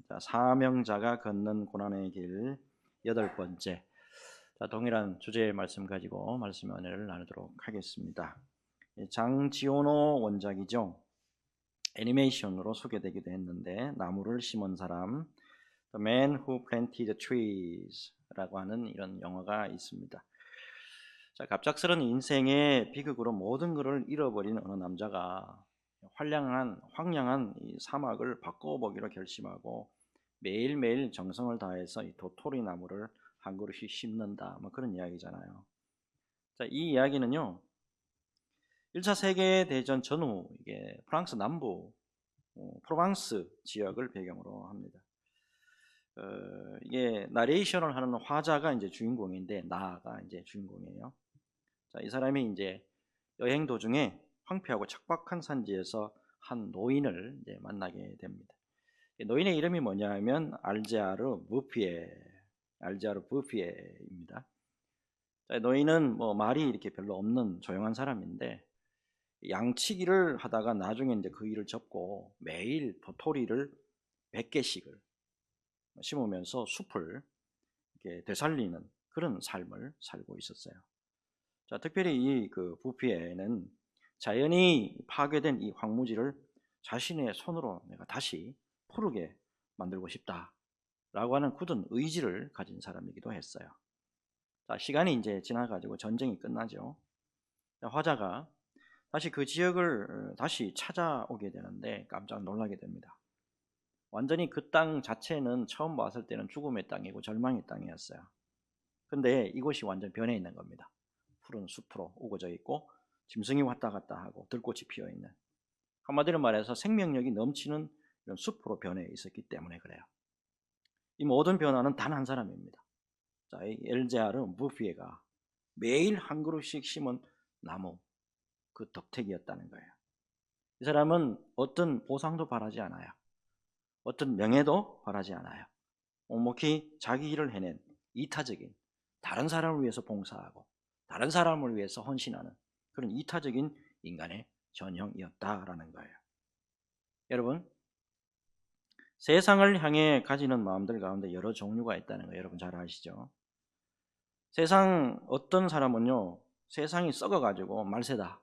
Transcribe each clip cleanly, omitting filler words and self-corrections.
자, 사명자가 걷는 고난의 길 8번째. 자, 동일한 주제의 말씀 가지고 말씀 은혜를 나누도록 하겠습니다. 장지오노 원작이죠. 애니메이션으로 소개되기도 했는데, 나무를 심은 사람, The Man Who Planted Trees 라고 하는 이런 영화가 있습니다. 자, 갑작스런 인생의 비극으로 모든 것을 잃어버린 어느 남자가 황량한 이 사막을 바꿔보기로 결심하고 매일매일 정성을 다해서 이 도토리 나무를 한 그루씩 심는다, 뭐 그런 이야기잖아요. 자, 이 이야기는요, 1차 세계대전 전후 이게 프랑스 남부 프로방스 지역을 배경으로 합니다. 이게 나레이션을 하는 화자가 이제 주인공인데, 나가 이제 주인공이에요. 자, 이 사람이 이제 여행 도중에 황폐하고 척박한 산지에서 한 노인을 이제 만나게 됩니다. 노인의 이름이 뭐냐 하면 알제아르 부피에입니다. 노인은 뭐 말이 이렇게 별로 없는 조용한 사람인데, 양치기를 하다가 나중에 이제 그 일을 접고 매일 도토리를 100개씩을 심으면서 숲을 이렇게 되살리는 그런 삶을 살고 있었어요. 자, 특별히 이 그 부피에는 자연이 파괴된 이 황무지를 자신의 손으로 내가 다시 푸르게 만들고 싶다라고 하는 굳은 의지를 가진 사람이기도 했어요. 자, 시간이 이제 지나가지고 전쟁이 끝나죠. 자, 화자가 다시 그 지역을 다시 찾아오게 되는데 깜짝 놀라게 됩니다. 완전히 그 땅 자체는 처음 봤을 때는 죽음의 땅이고 절망의 땅이었어요. 근데 이곳이 완전 변해 있는 겁니다. 푸른 숲으로 우거져 있고 짐승이 왔다 갔다 하고 들꽃이 피어 있는, 한마디로 말해서 생명력이 넘치는 이런 숲으로 변해 있었기 때문에 그래요. 이 모든 변화는 단 한 사람입니다. 자, 이 엘제아르 부피에가 매일 한 그루씩 심은 나무, 그 덕택이었다는 거예요. 이 사람은 어떤 보상도 바라지 않아요. 어떤 명예도 바라지 않아요. 묵묵히 자기 일을 해낸 이타적인, 다른 사람을 위해서 봉사하고 다른 사람을 위해서 헌신하는 그런 이타적인 인간의 전형이었다라는 거예요. 여러분, 세상을 향해 가지는 마음들 가운데 여러 종류가 있다는 거 여러분 잘 아시죠? 세상 어떤 사람은요, 세상이 썩어가지고 말세다,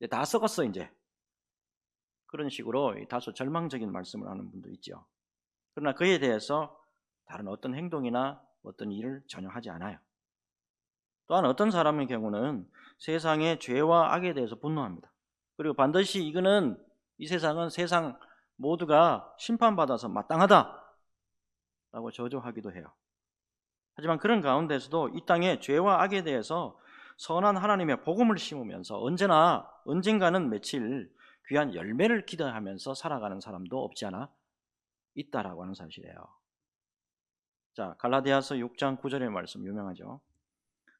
다 썩었어 이제, 그런 식으로 다소 절망적인 말씀을 하는 분도 있죠. 그러나 그에 대해서 다른 어떤 행동이나 어떤 일을 전혀 하지 않아요. 또한 어떤 사람의 경우는 세상의 죄와 악에 대해서 분노합니다. 그리고 반드시 이거는, 이 세상은 세상 모두가 심판받아서 마땅하다 라고 저주하기도 해요. 하지만 그런 가운데서도 이 땅의 죄와 악에 대해서 선한 하나님의 복음을 심으면서 언젠가는 맺힐 귀한 열매를 기대하면서 살아가는 사람도 없지 않아 있다라고 하는 사실이에요. 자, 갈라디아서 6장 9절의 말씀 유명하죠.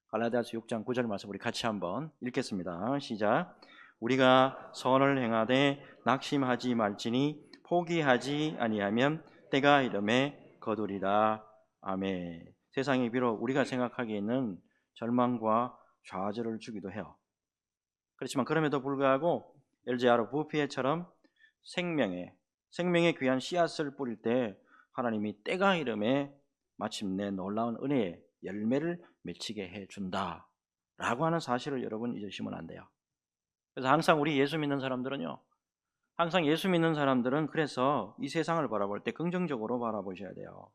갈라디아서 6장 9절 말씀 우리 같이 한번 읽겠습니다. 시작. 우리가 선을 행하되 낙심하지 말지니 포기하지 아니하면 때가 이름에 거두리라. 아멘. 세상이 비록 우리가 생각하기에는 절망과 좌절을 주기도 해요. 그렇지만 그럼에도 불구하고 엘제아르 부피에처럼 생명의 귀한 씨앗을 뿌릴 때 하나님이 때가 이름에 마침내 놀라운 은혜의 열매를 맺히게 해준다 라고 하는 사실을 여러분 잊으시면 안 돼요. 그래서 항상 우리 예수 믿는 사람들은요, 그래서 이 세상을 바라볼 때 긍정적으로 바라보셔야 돼요.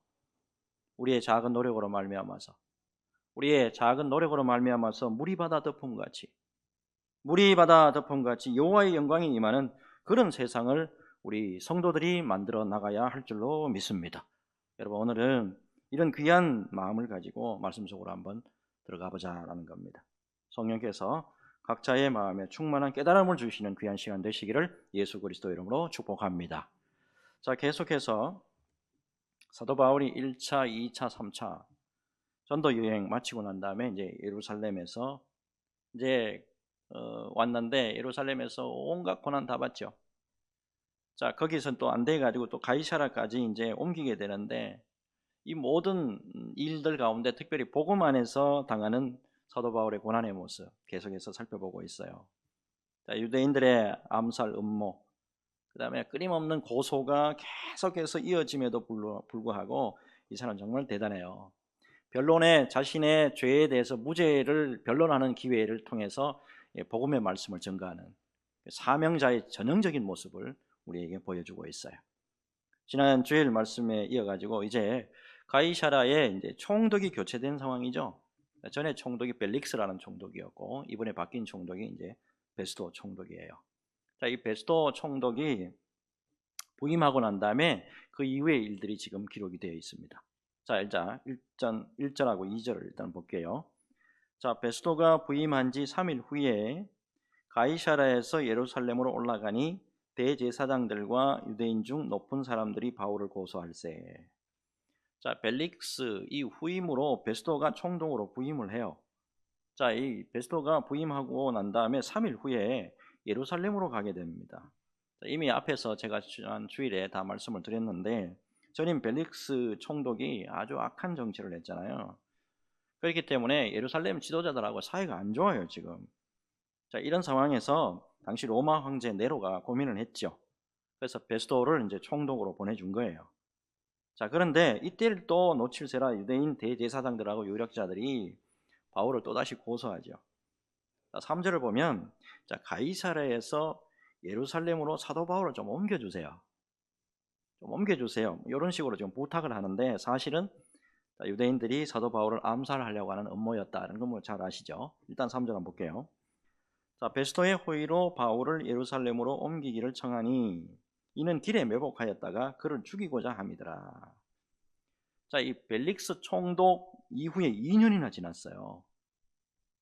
우리의 작은 노력으로 말미암아서 물이 바다 덮음같이 여호와의 영광이 임하는 그런 세상을 우리 성도들이 만들어 나가야 할 줄로 믿습니다. 여러분, 오늘은 이런 귀한 마음을 가지고 말씀 속으로 한번 들어가 보자라는 겁니다. 성령께서 각자의 마음에 충만한 깨달음을 주시는 귀한 시간 되시기를 예수 그리스도 이름으로 축복합니다. 자, 계속해서 사도 바울이 1차, 2차, 3차 전도 여행 마치고 난 다음에 이제 예루살렘에서 이제 왔는데, 예루살렘에서 온갖 고난 다 받죠. 자, 거기서 또 안 돼 가지고 또 가이사라까지 이제 옮기게 되는데, 이 모든 일들 가운데 특별히 복음 안에서 당하는 사도 바울의 고난의 모습 계속해서 살펴보고 있어요. 자, 유대인들의 암살 음모, 그 다음에 끊임없는 고소가 계속해서 이어짐에도 불구하고 이 사람 정말 대단해요. 변론에 자신의 죄에 대해서 무죄를 변론하는 기회를 통해서 복음의 말씀을 전가하는 사명자의 전형적인 모습을 우리에게 보여주고 있어요. 지난 주일 말씀에 이어가지고 이제 가이사라의 이제 총독이 교체된 상황이죠. 전에 총독이 벨릭스라는 총독이었고 이번에 바뀐 총독이 이제 베스도 총독이에요. 자, 이 베스도 총독이 부임하고 난 다음에 그 이후의 일들이 지금 기록이 되어 있습니다. 자, 일단 1절하고 2절을 일단 볼게요. 자, 베스도가 부임한 지 3일 후에 가이사라에서 예루살렘으로 올라가니 대제사장들과 유대인 중 높은 사람들이 바울을 고소할세. 자, 벨릭스 이 후임으로 베스도가 총독으로 부임을 해요. 자, 이 베스도가 부임하고 난 다음에 3일 후에 예루살렘으로 가게 됩니다. 이미 앞에서 제가 지난 주일에 다 말씀을 드렸는데 전임 벨릭스 총독이 아주 악한 정치를 했잖아요. 그렇기 때문에 예루살렘 지도자들하고 사이가 안 좋아요 지금. 자, 이런 상황에서 당시 로마 황제 네로가 고민을 했죠. 그래서 베스도를 이제 총독으로 보내준 거예요. 자, 그런데 이때를 또 놓칠세라 유대인 대제사장들하고 유력자들이 바울을 또다시 고소하죠. 자, 3절을 보면 자, 가이사랴에서 예루살렘으로 사도 바울을 좀 옮겨주세요. 좀 옮겨주세요. 이런 식으로 지금 부탁을 하는데 사실은 유대인들이 사도 바울을 암살하려고 하는 음모였다는 건 뭐 잘 아시죠? 일단 3절 한번 볼게요. 자, 베스도의 호의로 바울을 예루살렘으로 옮기기를 청하니 이는 길에 매복하였다가 그를 죽이고자 함이더라. 자, 이 벨릭스 총독 이후에 2년이나 지났어요.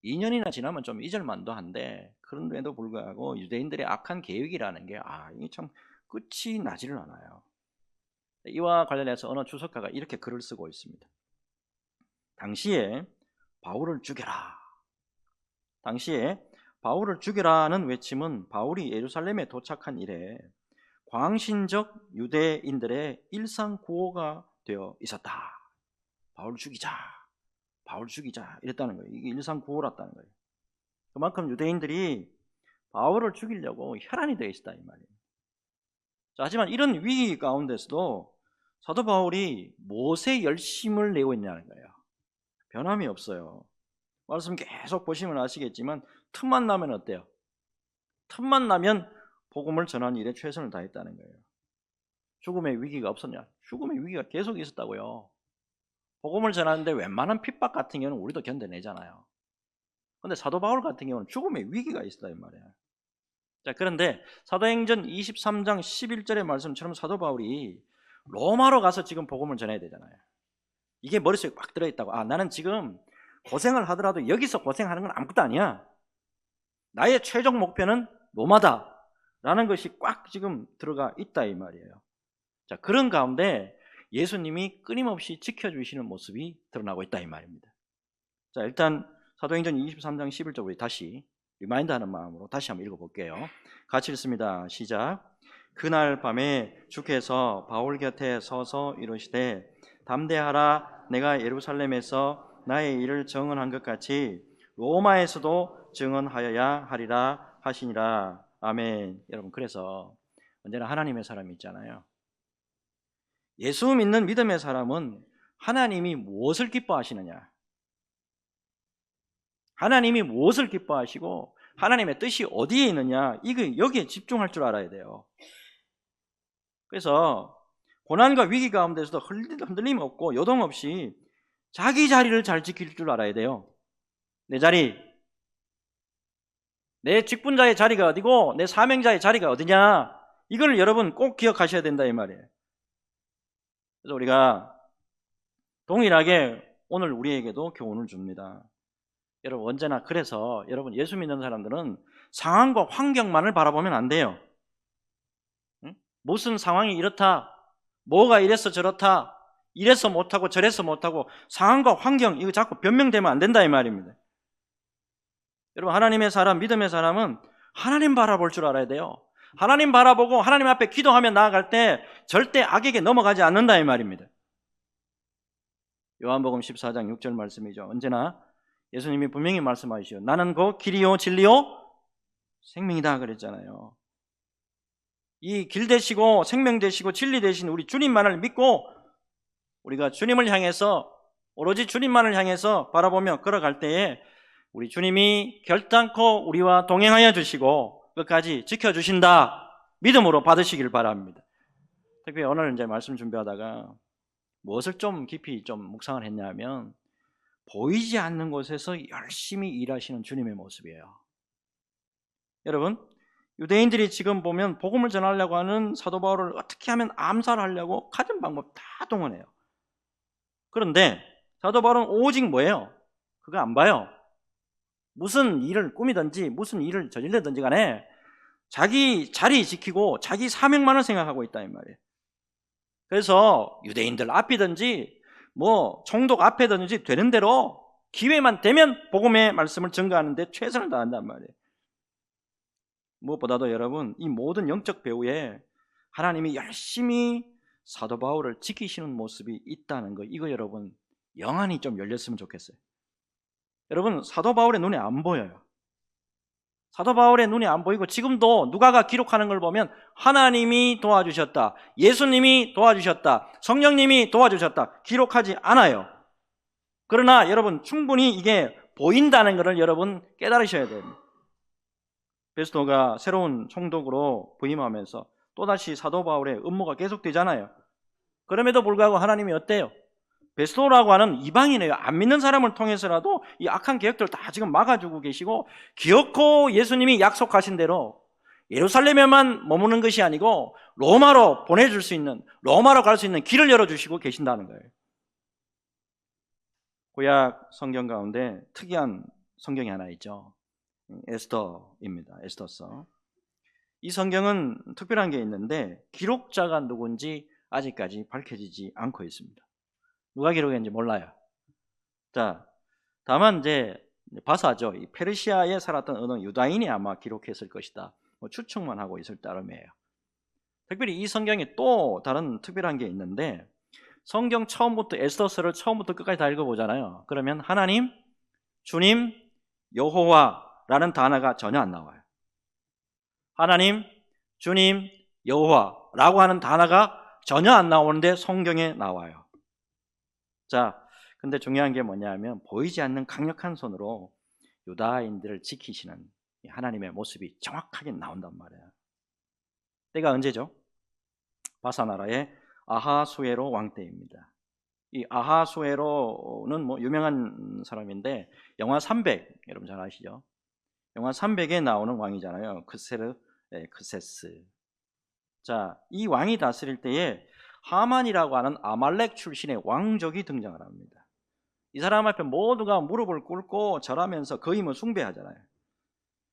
2년이나 지나면 좀 잊을만도 한데 그런데도 불구하고 유대인들의 악한 계획이라는 게 이게 참 끝이 나지를 않아요. 이와 관련해서 어느 주석가가 이렇게 글을 쓰고 있습니다. 당시에 바울을 죽여라. 당시에 바울을 죽여라는 외침은 바울이 예루살렘에 도착한 이래 광신적 유대인들의 일상 구호가 되어 있었다. 바울 죽이자. 바울 죽이자 이랬다는 거예요. 이게 일상 구호랐다는 거예요. 그만큼 유대인들이 바울을 죽이려고 혈안이 되어 있었다 이 말이에요. 자, 하지만 이런 위기 가운데서도 사도 바울이 무엇에 열심을 내고 있냐는 거예요. 변함이 없어요. 말씀 계속 보시면 아시겠지만 틈만 나면 어때요? 틈만 나면 복음을 전하는 일에 최선을 다했다는 거예요. 죽음의 위기가 없었냐? 죽음의 위기가 계속 있었다고요. 복음을 전하는데 웬만한 핍박 같은 경우는 우리도 견뎌내잖아요. 그런데 사도 바울 같은 경우는 죽음의 위기가 있었다 이 말이에요. 자, 그런데 사도행전 23장 11절의 말씀처럼 사도 바울이 로마로 가서 지금 복음을 전해야 되잖아요. 이게 머릿속에 꽉 들어있다고. 나는 지금 고생을 하더라도 여기서 고생하는 건 아무것도 아니야. 나의 최종 목표는 로마다 라는 것이 꽉 지금 들어가 있다 이 말이에요. 자, 그런 가운데 예수님이 끊임없이 지켜주시는 모습이 드러나고 있다 이 말입니다. 자, 일단 사도행전 23장 11절 우리 다시 리마인드하는 마음으로 다시 한번 읽어볼게요. 같이 읽습니다. 시작. 그날 밤에 주께서 바울 곁에 서서 이르시되 담대하라. 내가 예루살렘에서 나의 일을 증언한 것 같이 로마에서도 증언하여야 하리라 하시니라. 아멘. 여러분, 그래서 언제나 하나님의 사람이 있잖아요. 예수 믿는 믿음의 사람은 하나님이 무엇을 기뻐하시느냐, 하나님이 무엇을 기뻐하시고 하나님의 뜻이 어디에 있느냐, 이거 여기에 집중할 줄 알아야 돼요. 그래서 고난과 위기 가운데서도 흔들림 없고 요동 없이 자기 자리를 잘 지킬 줄 알아야 돼요. 내 자리, 내 직분자의 자리가 어디고 내 사명자의 자리가 어디냐, 이걸 여러분 꼭 기억하셔야 된다 이 말이에요. 그래서 우리가 동일하게 오늘 우리에게도 교훈을 줍니다. 여러분, 언제나 그래서 여러분 예수 믿는 사람들은 상황과 환경만을 바라보면 안 돼요. 무슨 상황이 이렇다, 뭐가 이래서 저렇다, 이래서 못하고 저래서 못하고, 상황과 환경 이거 자꾸 변명되면 안 된다 이 말입니다. 여러분, 하나님의 사람, 믿음의 사람은 하나님 바라볼 줄 알아야 돼요. 하나님 바라보고 하나님 앞에 기도하며 나아갈 때 절대 악에게 넘어가지 않는다 이 말입니다. 요한복음 14장 6절 말씀이죠. 언제나 예수님이 분명히 말씀하시죠. 나는 그 길이요 진리요 생명이다 그랬잖아요. 이 길 되시고 생명 되시고 진리 되신 우리 주님만을 믿고 우리가 주님을 향해서 오로지 주님만을 향해서 바라보며 걸어갈 때에 우리 주님이 결단코 우리와 동행하여 주시고 끝까지 지켜주신다 믿음으로 받으시길 바랍니다. 특히 오늘 이제 말씀 준비하다가 무엇을 좀 깊이 좀 묵상을 했냐면 보이지 않는 곳에서 열심히 일하시는 주님의 모습이에요. 여러분, 유대인들이 지금 보면 복음을 전하려고 하는 사도 바울을 어떻게 하면 암살하려고 가진 방법 다 동원해요. 그런데 사도 바울은 오직 뭐예요? 그거 안 봐요. 무슨 일을 꾸미든지 무슨 일을 저질러든지 간에 자기 자리 지키고 자기 사명만을 생각하고 있다 이 말이에요. 그래서 유대인들 앞이든지 뭐 총독 앞에든지 되는 대로 기회만 되면 복음의 말씀을 전가하는 데 최선을 다한단 말이에요. 무엇보다도 여러분, 이 모든 영적 배후에 하나님이 열심히 사도 바울을 지키시는 모습이 있다는 거, 이거 여러분 영안이 좀 열렸으면 좋겠어요. 여러분, 사도 바울의 눈에 안 보여요. 사도 바울의 눈이 안 보이고 지금도 누가가 기록하는 걸 보면 하나님이 도와주셨다, 예수님이 도와주셨다, 성령님이 도와주셨다 기록하지 않아요. 그러나 여러분 충분히 이게 보인다는 것을 여러분 깨달으셔야 됩니다. 베스토가 새로운 총독으로 부임하면서 또다시 사도 바울의 음모가 계속되잖아요. 그럼에도 불구하고 하나님이 어때요? 베스토라고 하는 이방인이에요. 안 믿는 사람을 통해서라도 이 악한 계획들을 다 지금 막아주고 계시고, 기어코 예수님이 약속하신 대로 예루살렘에만 머무는 것이 아니고 로마로 보내줄 수 있는, 로마로 갈 수 있는 길을 열어주시고 계신다는 거예요. 구약 성경 가운데 특이한 성경이 하나 있죠. 에스더입니다. 에스더서. 이 성경은 특별한 게 있는데 기록자가 누군지 아직까지 밝혀지지 않고 있습니다. 누가 기록했는지 몰라요. 자, 다만 이제 바사죠. 이 페르시아에 살았던 어느 유다인이 아마 기록했을 것이다, 뭐 추측만 하고 있을 따름이에요. 특별히 이 성경에 또 다른 특별한 게 있는데, 성경 처음부터 에스더서를 처음부터 끝까지 다 읽어보잖아요. 그러면 하나님, 주님, 여호와라는 단어가 전혀 안 나와요. 하나님, 주님, 여호와라고 하는 단어가 전혀 안 나오는데 성경에 나와요. 자, 근데 중요한 게 뭐냐면 보이지 않는 강력한 손으로 유다인들을 지키시는 하나님의 모습이 정확하게 나온단 말이에요. 때가 언제죠? 바사 나라의 아하수에로 왕 때입니다. 이 아하수에로는 뭐 유명한 사람인데 영화 300 여러분 잘 아시죠? 영화 300에 나오는 왕이잖아요. 크세스. 자, 이 왕이 다스릴 때에 하만이라고 하는 아말렉 출신의 왕족이 등장을 합니다. 이 사람 앞에 모두가 무릎을 꿇고 절하면서 거의 뭐 숭배하잖아요.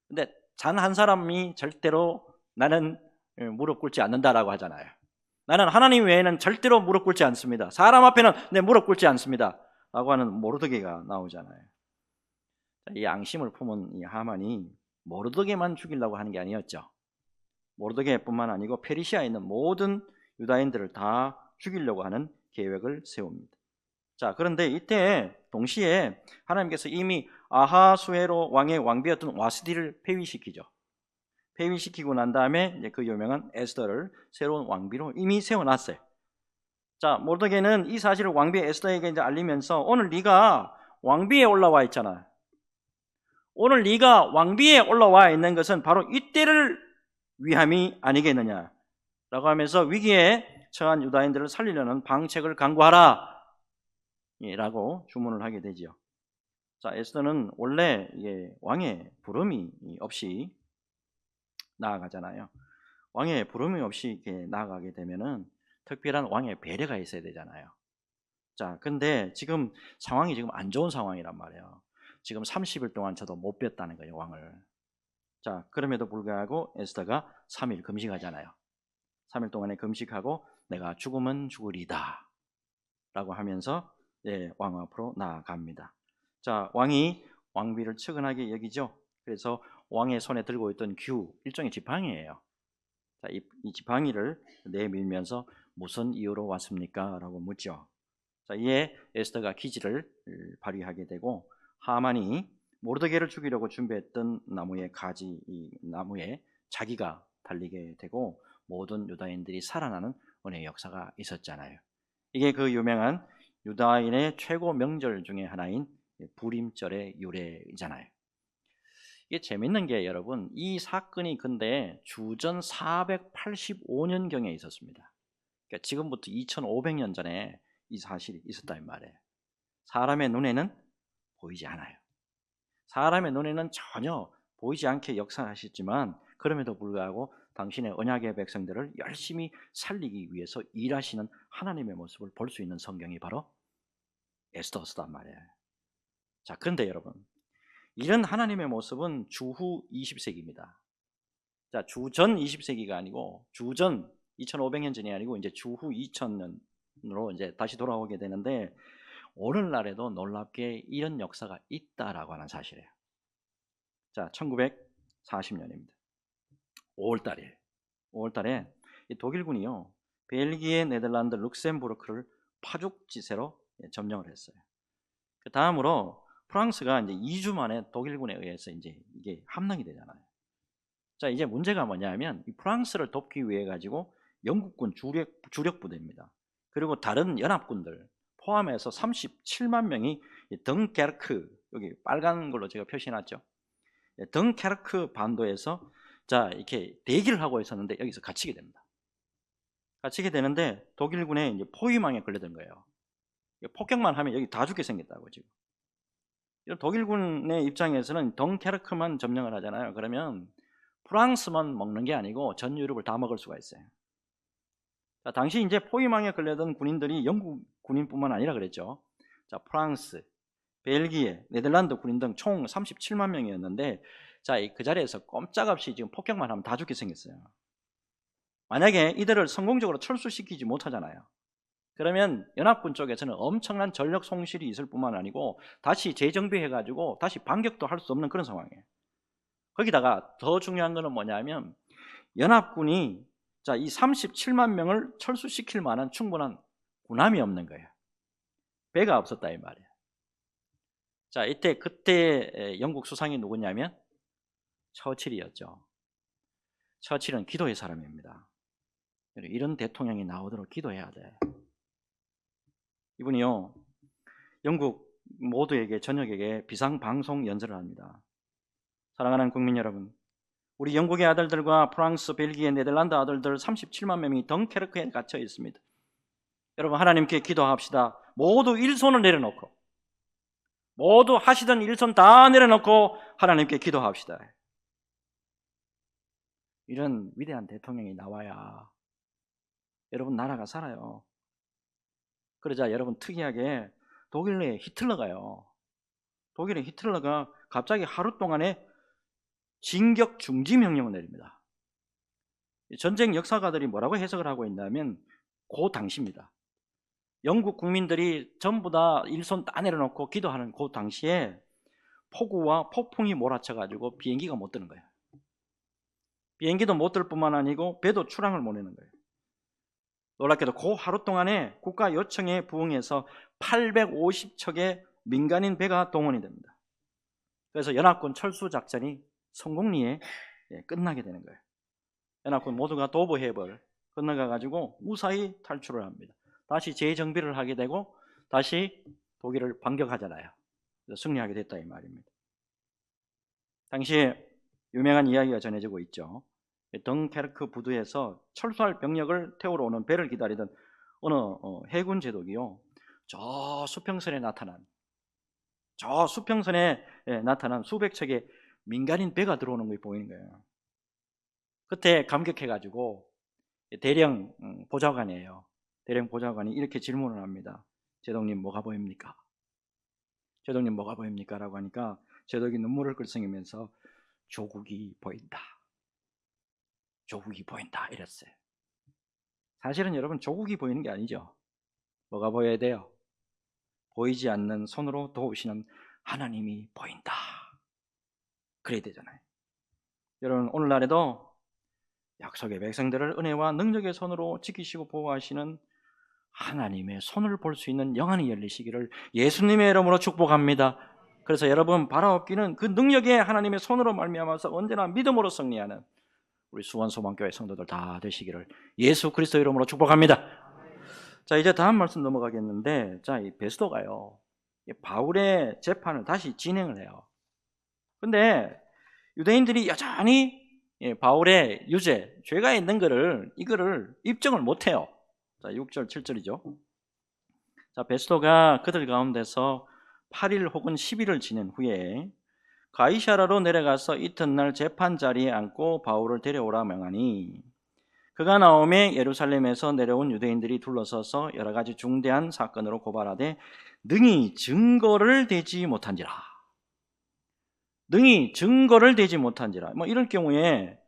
근데 단 한 사람이 절대로 나는 무릎 꿇지 않는다라고 하잖아요. 나는 하나님 외에는 절대로 무릎 꿇지 않습니다. 사람 앞에는 내 무릎 꿇지 않습니다 라고 하는 모르드게가 나오잖아요. 이 앙심을 품은 이 하만이 모르드게만 죽이려고 하는 게 아니었죠. 모르드게뿐만 아니고 페르시아에 있는 모든 유다인들을 다 죽이려고 하는 계획을 세웁니다. 자, 그런데 이때 동시에 하나님께서 이미 아하수에로 왕의 왕비였던 와스디를 폐위시키죠. 폐위시키고 난 다음에 이제 그 유명한 에스더를 새로운 왕비로 이미 세워놨어요. 자, 모르드게는 이 사실을 왕비 에스더에게 이제 알리면서 오늘 네가 왕비에 올라와 있잖아. 오늘 네가 왕비에 올라와 있는 것은 바로 이때를 위함이 아니겠느냐 라고 하면서 위기에 처한 유다인들을 살리려는 방책을 강구하라 라고 주문을 하게 되죠. 자, 에스더는 원래 이게 왕의 부름이 없이 나아가잖아요. 왕의 부름이 없이 이렇게 나아가게 되면은 특별한 왕의 배려가 있어야 되잖아요. 자, 근데 지금 상황이 지금 안 좋은 상황이란 말이에요. 지금 30일 동안 저도 못 뵀다는 거예요, 왕을. 자, 그럼에도 불구하고 에스더가 3일 금식하잖아요. 3일 동안에 금식하고 내가 죽으면 죽으리다 라고 하면서 왕 앞으로 나아갑니다. 자, 왕이 왕비를 측은하게 여기죠. 그래서 왕의 손에 들고 있던 규, 일종의 지팡이예요. 자, 이 지팡이를 내밀면서 무슨 이유로 왔습니까? 라고 묻죠. 자, 이에 에스더가 기지를 발휘하게 되고 하만이 모르드게를 죽이려고 준비했던 나무의 가지, 이 나무에 자기가 달리게 되고 모든 유다인들이 살아나는 은혜의 역사가 있었잖아요. 이게 그 유명한 유다인의 최고 명절 중에 하나인 불임절의 유래이잖아요. 이게 재밌는 게 여러분, 이 사건이 근데 주전 485년경에 있었습니다. 그러니까 지금부터 2500년 전에 이 사실이 있었단 말이에요. 사람의 눈에는 보이지 않아요. 사람의 눈에는 전혀 보이지 않게 역사하셨지만 그럼에도 불구하고 당신의 언약의 백성들을 열심히 살리기 위해서 일하시는 하나님의 모습을 볼 수 있는 성경이 바로 에스더서단 말이에요. 자, 그런데 여러분, 이런 하나님의 모습은 주후 20세기입니다. 자, 주전 20세기가 아니고 주전 2500년 전이 아니고 이제 주후 2000년으로 이제 다시 돌아오게 되는데 오늘날에도 놀랍게 이런 역사가 있다라고 하는 사실이에요. 자, 1940년입니다. 5월달에 이 독일군이요, 벨기에, 네덜란드, 룩셈부르크를 파죽지세로 점령을 했어요. 그 다음으로 프랑스가 이제 2주 만에 독일군에 의해서 이제 이게 함락이 되잖아요. 자, 이제 문제가 뭐냐면 이 프랑스를 돕기 위해 가지고 영국군 주력 부대입니다. 그리고 다른 연합군들 포함해서 37만 명이 덩케르크, 여기 빨간 걸로 제가 표시해놨죠. 덩케르크 반도에서 자 이렇게 대기를 하고 있었는데 여기서 갇히게 됩니다. 갇히게 되는데 독일군의 이제 포위망에 걸려든 거예요. 폭격만 하면 여기 다 죽게 생겼다고 지금. 독일군의 입장에서는 덩케르크만 점령을 하잖아요. 그러면 프랑스만 먹는 게 아니고 전 유럽을 다 먹을 수가 있어요. 자, 당시 이제 포위망에 걸려든 군인들이 영국 군인뿐만 아니라 그랬죠. 자, 프랑스, 벨기에, 네덜란드 군인 등 총 37만 명이었는데, 자, 그 자리에서 꼼짝없이 지금 폭격만 하면 다 죽게 생겼어요. 만약에 이들을 성공적으로 철수시키지 못하잖아요. 그러면 연합군 쪽에서는 엄청난 전력 손실이 있을 뿐만 아니고 다시 재정비해가지고 다시 반격도 할 수 없는 그런 상황이에요. 거기다가 더 중요한 거는 뭐냐면 연합군이 자, 이 37만 명을 철수시킬 만한 충분한 군함이 없는 거예요. 배가 없었다 이 말이에요. 자, 그때 영국 수상이 누구냐면 처칠이었죠. 처칠은 기도의 사람입니다. 이런 대통령이 나오도록 기도해야 돼. 이분이요, 영국 모두에게 저녁에게 비상방송 연설을 합니다. 사랑하는 국민 여러분, 우리 영국의 아들들과 프랑스, 벨기에, 네덜란드 아들들 37만 명이 덩케르크에 갇혀 있습니다. 여러분, 하나님께 기도합시다. 모두 일손을 내려놓고, 모두 하시던 일손 다 내려놓고 하나님께 기도합시다. 이런 위대한 대통령이 나와야 여러분 나라가 살아요. 그러자 여러분, 특이하게 독일 내에 히틀러가요, 독일의 히틀러가 갑자기 하루 동안에 진격 중지 명령을 내립니다. 전쟁 역사가들이 뭐라고 해석을 하고 있냐면 그 당시입니다. 영국 국민들이 전부 다 일손 다 내려놓고 기도하는 그 당시에 폭우와 폭풍이 몰아쳐가지고 비행기가 못 뜨는 거예요. 비행기도 못 뜰 뿐만 아니고 배도 출항을 못 하는 거예요. 놀랍게도 그 하루 동안에 국가 요청에 부응해서 850척의 민간인 배가 동원이 됩니다. 그래서 연합군 철수 작전이 성공리에 끝나게 되는 거예요. 연합군 모두가 도보 해협을 건너가 가지고 무사히 탈출을 합니다. 다시 재정비를 하게 되고 다시 독일을 반격하잖아요. 그래서 승리하게 됐다 이 말입니다. 당시에 유명한 이야기가 전해지고 있죠. 덩케르크 부두에서 철수할 병력을 태우러 오는 배를 기다리던 어느 해군 제독이요, 저 수평선에 나타난 수백 척의 민간인 배가 들어오는 게 보이는 거예요. 그때 감격해가지고 대령 보좌관이에요. 대령 보좌관이 이렇게 질문을 합니다. 제독님 뭐가 보입니까? 제독님 뭐가 보입니까? 라고 하니까 제독이 눈물을 글썽이면서 조국이 보인다. 조국이 보인다 이랬어요. 사실은 여러분, 조국이 보이는 게 아니죠. 뭐가 보여야 돼요? 보이지 않는 손으로 도우시는 하나님이 보인다. 그래야 되잖아요. 여러분, 오늘날에도 약속의 백성들을 은혜와 능력의 손으로 지키시고 보호하시는 하나님의 손을 볼 수 있는 영안이 열리시기를 예수님의 이름으로 축복합니다. 그래서 여러분, 바라옵기는 그 능력의 하나님의 손으로 말미암아서 언제나 믿음으로 승리하는 우리 수원소망교회 성도들 다 되시기를 예수 그리스도 이름으로 축복합니다. 자, 이제 다음 말씀 넘어가겠는데, 자, 이 베스도가요, 바울의 재판을 다시 진행을 해요. 근데 유대인들이 여전히 바울의 유죄, 죄가 있는 이거를 입증을 못해요. 자, 6절, 7절이죠. 자, 베스도가 그들 가운데서 8일 혹은 10일을 지낸 후에 가이사라로 내려가서 이튿날 재판 자리에 앉고 바울을 데려오라 명하니, 그가 나오매 예루살렘에서 내려온 유대인들이 둘러서서 여러 가지 중대한 사건으로 고발하되 능히 증거를 대지 못한지라. 능히 증거를 대지 못한지라. 뭐 이럴 경우에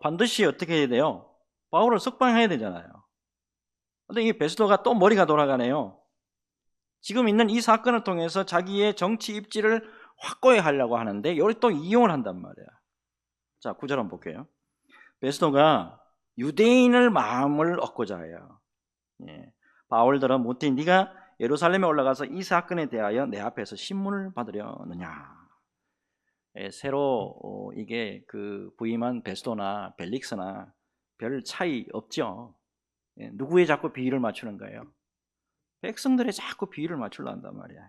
반드시 어떻게 해야 돼요? 바울을 석방해야 되잖아요. 근데 이 베스도가 또 머리가 돌아가네요. 지금 있는 이 사건을 통해서 자기의 정치 입지를 확고히 하려고 하는데 여기 또 이용을 한단 말이야. 자, 9절 한번 볼게요. 베스도가 유대인을 마음을 얻고자 해요. 바울들은 묻되 네가 예루살렘에 올라가서 이 사건에 대하여 내 앞에서 신문을 받으려느냐. 새로 이게 그 부임한 베스도나 벨릭스나 별 차이 없죠. 누구에 자꾸 비위를 맞추는 거예요? 백성들에 자꾸 비위를 맞추려 한단 말이야.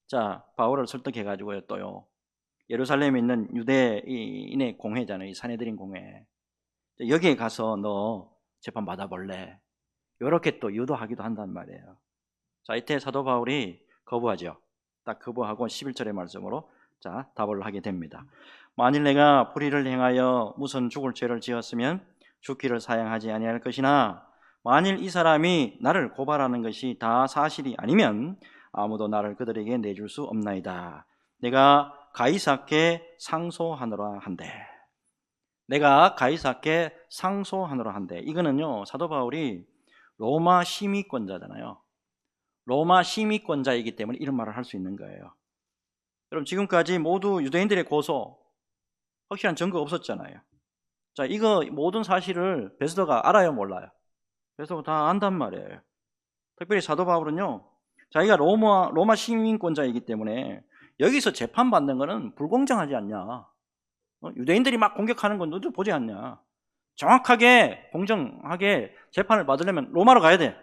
자, 바울을 설득해가지고요, 또요, 예루살렘에 있는 유대인의 공회잖아요, 이 산헤드린 공회. 여기에 가서 너 재판 받아볼래? 이렇게 또 유도하기도 한단 말이에요. 자, 이때 사도 바울이 거부하죠. 딱 거부하고 11절의 말씀으로 자, 답을 하게 됩니다. 만일 내가 불의를 행하여 무슨 죽을 죄를 지었으면 죽기를 사양하지 아니할 것이나, 만일 이 사람이 나를 고발하는 것이 다 사실이 아니면 아무도 나를 그들에게 내줄 수 없나이다. 내가 가이사께 상소하노라 한대. 내가 가이사께 상소하노라 한대. 이거는요, 사도 바울이 로마 시민권자잖아요. 로마 시민권자이기 때문에 이런 말을 할 수 있는 거예요. 여러분, 지금까지 모두 유대인들의 고소, 확실한 증거 없었잖아요. 자, 이거 모든 사실을 베스도가 알아요, 몰라요? 베스도가 다 안단 말이에요. 특별히 사도 바울은요, 자기가 로마 시민권자이기 때문에 여기서 재판받는 거는 불공정하지 않냐. 유대인들이 막 공격하는 건 너도 보지 않냐. 정확하게 공정하게 재판을 받으려면 로마로 가야 돼.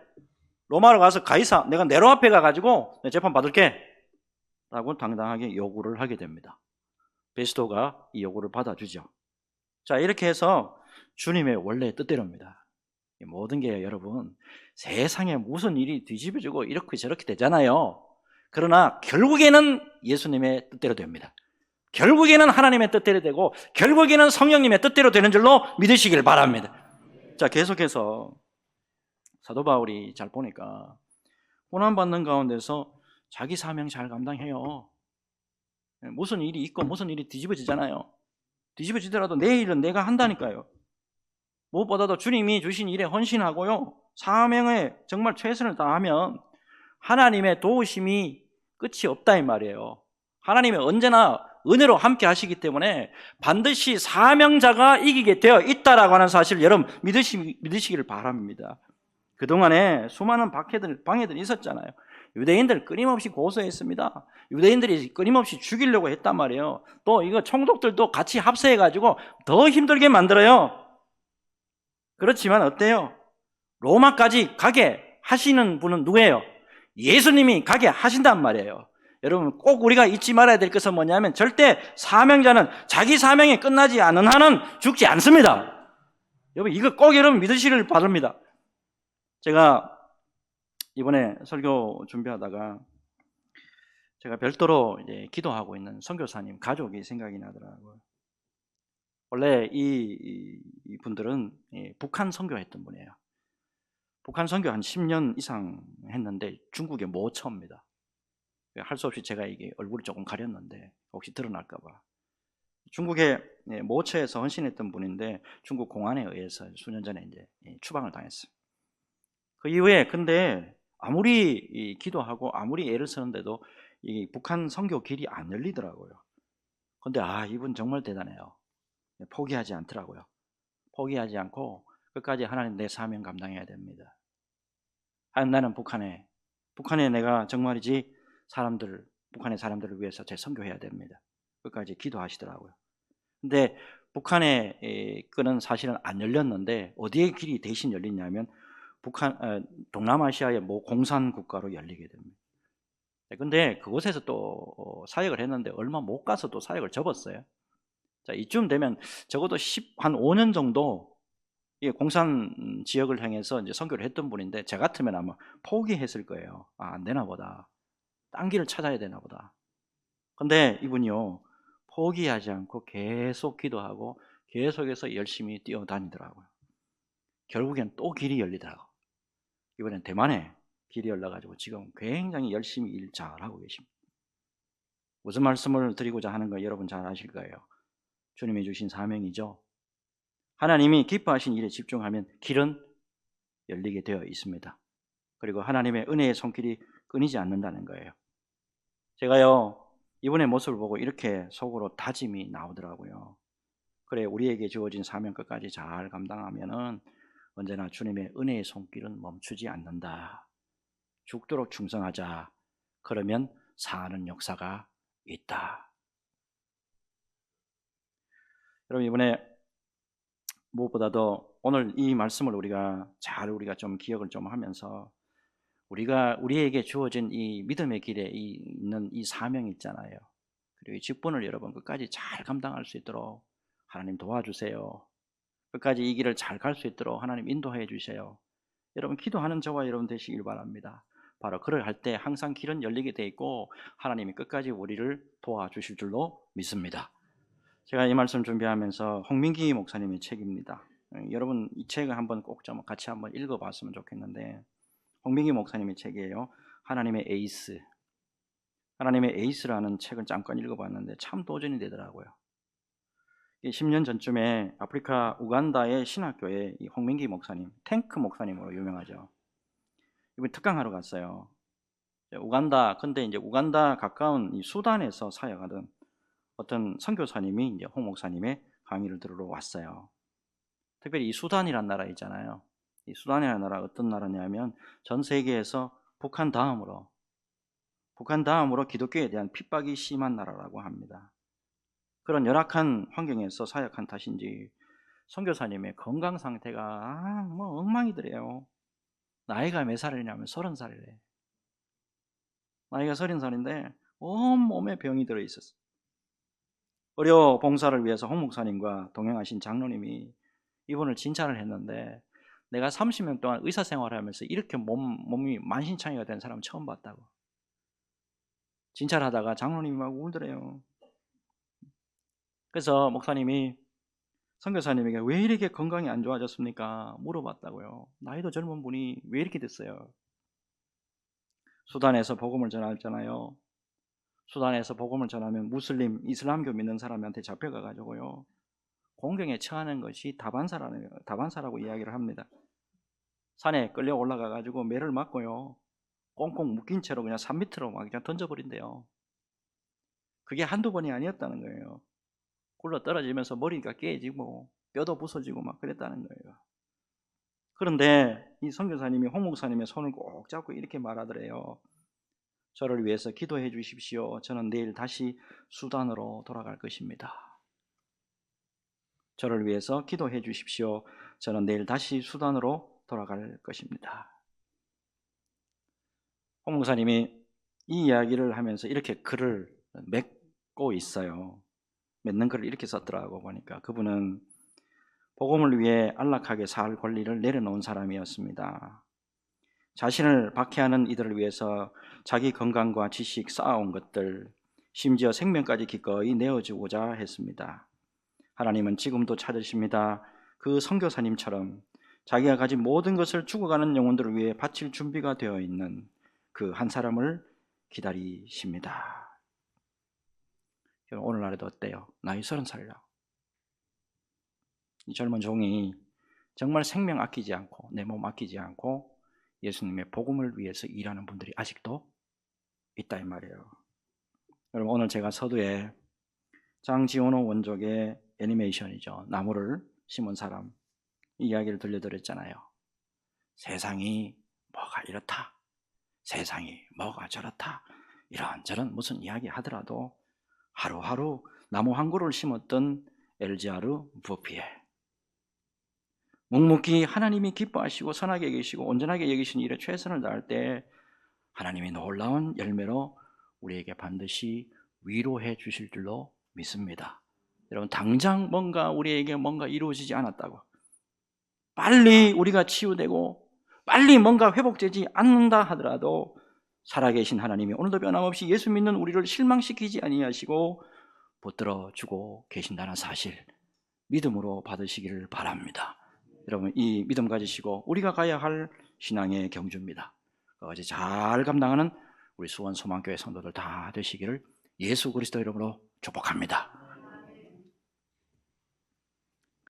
로마로 가서 가이사, 내가 네로 앞에 가가지고 재판 받을게 라고 당당하게 요구를 하게 됩니다. 베스도가 이 요구를 받아주죠. 자, 이렇게 해서 주님의 원래 뜻대로입니다. 모든 게 여러분, 세상에 무슨 일이 뒤집어지고 이렇게 저렇게 되잖아요. 그러나 결국에는 예수님의 뜻대로 됩니다. 결국에는 하나님의 뜻대로 되고 결국에는 성령님의 뜻대로 되는 줄로 믿으시길 바랍니다. 자, 계속해서 사도 바울이 잘 보니까 고난받는 가운데서 자기 사명 잘 감당해요. 무슨 일이 있고 무슨 일이 뒤집어지잖아요. 뒤집어지더라도 내 일은 내가 한다니까요. 무엇보다도 주님이 주신 일에 헌신하고요, 사명에 정말 최선을 다하면 하나님의 도우심이 끝이 없다 이 말이에요. 하나님이 언제나 은혜로 함께 하시기 때문에 반드시 사명자가 이기게 되어 있다라고 하는 사실을 여러분 믿으시기를 바랍니다. 그동안에 수많은 방해들이 있었잖아요. 유대인들 끊임없이 고소했습니다. 유대인들이 끊임없이 죽이려고 했단 말이에요. 또 이거 총독들도 같이 합세해가지고 더 힘들게 만들어요. 그렇지만 어때요? 로마까지 가게 하시는 분은 누구예요? 예수님이 가게 하신단 말이에요. 여러분, 꼭 우리가 잊지 말아야 될 것은 뭐냐면 절대 사명자는 자기 사명이 끝나지 않은 한은 죽지 않습니다. 여러분, 이거 꼭 여러분 믿으시길 바랍니다. 제가 이번에 설교 준비하다가 제가 별도로 이제 기도하고 있는 선교사님 가족이 생각이 나더라고요. 원래 이 분들은 북한 선교했던 분이에요. 북한 선교 한 10년 이상 했는데 중국의 모처입니다. 할 수 없이 제가 이게 얼굴을 조금 가렸는데 혹시 드러날까 봐. 중국의 모처에서 헌신했던 분인데 중국 공안에 의해서 수년 전에 이제 추방을 당했어요. 그 이후에 근데 아무리 기도하고 아무리 애를 쓰는데도 이 북한 선교 길이 안 열리더라고요. 근데 이분 정말 대단해요. 포기하지 않더라고요. 포기하지 않고 끝까지 하나님 내 사명 감당해야 됩니다. 나는 북한에 내가 정말이지 북한의 사람들을 위해서 제 선교해야 됩니다. 끝까지 기도하시더라고요. 근데 북한의 끈은 사실은 안 열렸는데 어디에 길이 대신 열리냐면 동남아시아의 모 공산 국가로 열리게 됩니다. 근데 그곳에서 또 사역을 했는데 얼마 못 가서 또 사역을 접었어요. 자, 이쯤 되면 적어도 한 5년 정도 공산 지역을 향해서 이제 선교를 했던 분인데, 저 같으면 아마 포기했을 거예요. 안 되나 보다. 딴 길을 찾아야 되나 보다. 근데 이분이요, 포기하지 않고 계속 기도하고 계속해서 열심히 뛰어다니더라고요. 결국엔 또 길이 열리더라고요. 이번엔 대만에 길이 열려가지고 지금 굉장히 열심히 일 잘하고 계십니다. 무슨 말씀을 드리고자 하는 거 여러분 잘 아실 거예요. 주님이 주신 사명이죠. 하나님이 기뻐하신 일에 집중하면 길은 열리게 되어 있습니다. 그리고 하나님의 은혜의 손길이 끊이지 않는다는 거예요. 제가요, 이분의 모습을 보고 이렇게 속으로 다짐이 나오더라고요. 그래, 우리에게 주어진 사명 끝까지 잘 감당하면은 언제나 주님의 은혜의 손길은 멈추지 않는다. 죽도록 충성하자. 그러면 사는 역사가 있다. 여러분, 이번에 무엇보다도 오늘 이 말씀을 우리가 좀 기억을 좀 하면서 우리에게 주어진 이 믿음의 길에 있는 이 사명이 있잖아요. 그리고 이 직분을 여러분 끝까지 잘 감당할 수 있도록 하나님 도와주세요. 끝까지 이 길을 잘 갈 수 있도록 하나님 인도해 주세요. 여러분 기도하는 저와 여러분 되시길 바랍니다. 바로 그를 할 때 항상 길은 열리게 돼 있고 하나님이 끝까지 우리를 도와주실 줄로 믿습니다. 제가 이 말씀 준비하면서 홍민기 목사님의 책입니다. 여러분 이 책을 한번 꼭 좀 같이 한번 읽어봤으면 좋겠는데, 홍민기 목사님의 책이에요. 하나님의 에이스. 하나님의 에이스라는 책을 잠깐 읽어봤는데 참 도전이 되더라고요. 10년 전쯤에 아프리카 우간다의 신학교에 이 홍민기 목사님, 탱크 목사님으로 유명하죠. 이분 특강하러 갔어요. 근데 이제 우간다 가까운 이 수단에서 사역하던 어떤 선교사님이 이제 홍 목사님의 강의를 들으러 왔어요. 특별히 이 수단이란 나라 있잖아요. 이 수단이라는 나라 어떤 나라냐면 전 세계에서 북한 다음으로 기독교에 대한 핍박이 심한 나라라고 합니다. 그런 열악한 환경에서 사역한 탓인지 선교사님의 건강 상태가 뭐 엉망이더래요. 나이가 몇 살이냐면 30살이래. 나이가 30살인데 온몸에 병이 들어있었어요. 의료 봉사를 위해서 홍 목사님과 동행하신 장로님이 이분을 진찰을 했는데, 내가 30년 동안 의사 생활을 하면서 이렇게 몸이 만신창이가 된 사람 처음 봤다고. 진찰하다가 장로님이 막 울더래요. 그래서 목사님이 선교사님에게 왜 이렇게 건강이 안 좋아졌습니까? 물어봤다고요. 나이도 젊은 분이 왜 이렇게 됐어요? 수단에서 복음을 전하잖아요. 수단에서 복음을 전하면 이슬람교 믿는 사람한테 잡혀가가지고요, 공경에 처하는 것이 다반사라고 이야기를 합니다. 산에 끌려 올라가가지고 매를 맞고요, 꽁꽁 묶인 채로 그냥 산 밑으로 막 그냥 던져버린대요. 그게 한두 번이 아니었다는 거예요. 굴러 떨어지면서 머리가 깨지고 뼈도 부서지고 막 그랬다는 거예요. 그런데 이 선교사님이 홍 목사님의 손을 꼭 잡고 이렇게 말하더래요. 저를 위해서 기도해 주십시오. 저는 내일 다시 수단으로 돌아갈 것입니다. 저를 위해서 기도해 주십시오. 저는 내일 다시 수단으로 돌아갈 것입니다. 홍 목사님이 이 이야기를 하면서 이렇게 글을 맺고 있어요. 맺는 글을 이렇게 썼더라고 보니까 그분은 복음을 위해 안락하게 살 권리를 내려놓은 사람이었습니다. 자신을 박해하는 이들을 위해서 자기 건강과 지식 쌓아온 것들, 심지어 생명까지 기꺼이 내어주고자 했습니다. 하나님은 지금도 찾으십니다. 그 선교사님처럼 자기가 가진 모든 것을 죽어가는 영혼들을 위해 바칠 준비가 되어 있는 그 한 사람을 기다리십니다. 오늘날에도 어때요? 나이 30살이라고. 이 젊은 종이 정말 생명 아끼지 않고 내 몸 아끼지 않고 예수님의 복음을 위해서 일하는 분들이 아직도 있다 이 말이에요. 여러분 오늘 제가 서두에 장지원호 원족의 애니메이션이죠. 나무를 심은 사람 이야기를 들려드렸잖아요. 세상이 뭐가 이렇다, 세상이 뭐가 저렇다, 이런저런 무슨 이야기 하더라도 하루하루 나무 한 그루를 심었던 엘지아르 부피에 묵묵히 하나님이 기뻐하시고 선하게 계시고 온전하게 여기시는 일에 최선을 다할 때 하나님이 놀라운 열매로 우리에게 반드시 위로해 주실 줄로 믿습니다. 여러분, 당장 우리에게 뭔가 이루어지지 않았다고, 빨리 우리가 치유되고 빨리 뭔가 회복되지 않는다 하더라도 살아계신 하나님이 오늘도 변함없이 예수 믿는 우리를 실망시키지 아니하시고 붙들어 주고 계신다는 사실 믿음으로 받으시기를 바랍니다. 여러분, 이 믿음 가지시고 우리가 가야 할 신앙의 경주입니다. 어제 잘 감당하는 우리 수원 소망교회 성도들 다 되시기를 예수 그리스도 이름으로 축복합니다.